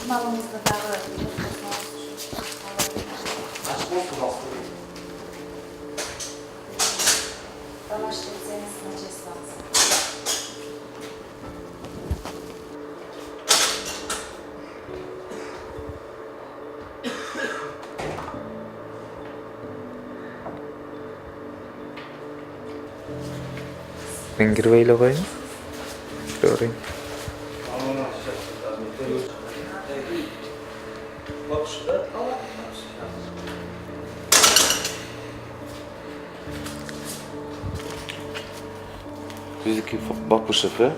Malımızda dağı домашний ценность на честь. Ringir veyle koyun. Göreyim. Bizdeki bak bu sefer.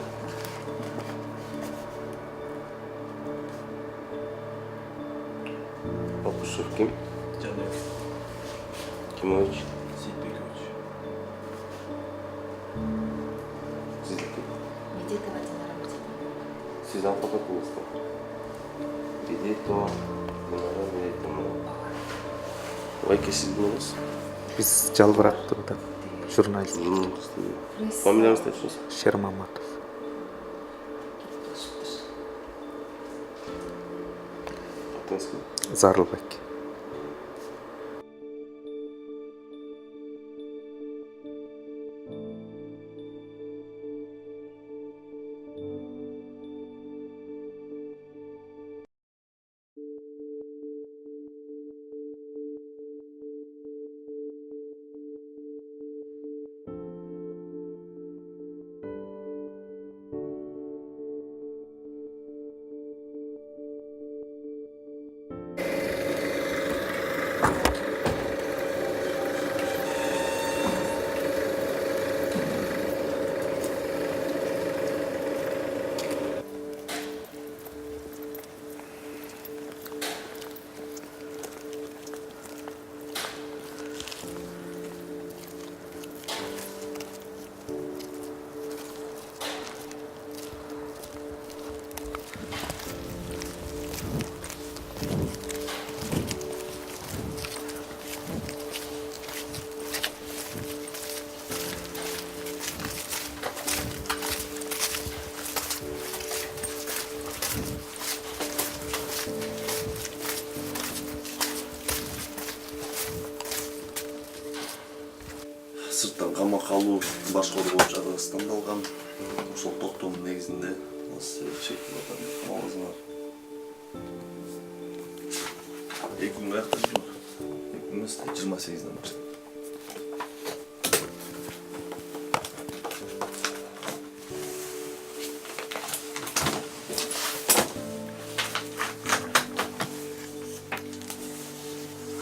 Bak bu sefer kim? Caner Kim o hiç? Ситбекович. Sizdeki. Медитовать на работе. Siz advokatınız da. Bir de to. Bunlara verelim mi? Vay kesildiniz. Biz Calvarat'ta burada. Jurnalist. Familyanız kaçınız? Şermamatov. Adınız kim? Zarılbek. Сырттан камакка алуу башкаруу боюнча Кыргызстанда алган. Ошол токтоомдун негизинде чектелип атат. Камалыңыз бар. 2 күнгө аяктап жүрмүн. 2 күн эмес, 28-ден баштап.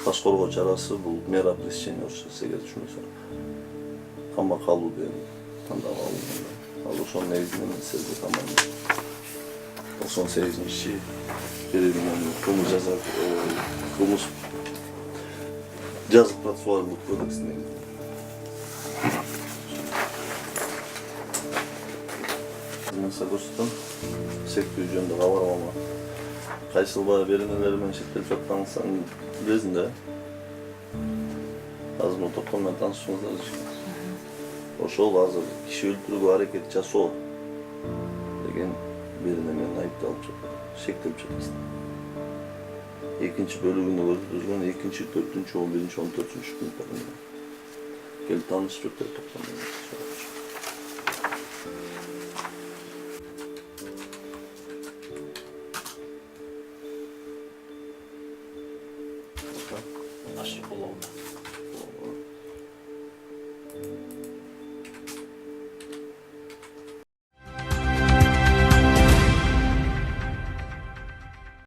Башкаруу чарасы бул мера пресечения орусча эгер түшүнөсүң. Камакка алуу деген тандап алынган. Ал ошонун негизинде мен сизге тамам 98-чи берилген кылмыш жаза кылмыш жазык процессуалдык кодексине көрсөтөм. Сектүү жөнүндө кабармама кайсыл беренелер менен шектелип жатканын билесиң да. Азыр мына токтом менен таанышыңыздар. Ошол азыр киши өлтүрүүгө аракет жасоо деген берене менен айыпталып жатат. Шектелип жатат. Экинчи бөлүгүндө көрсөтүлгөн 2-чи, 4-чү, 11-чи, 14-чү пункттарында. Келип таанышып өтөт токтом менен. Наши уловна.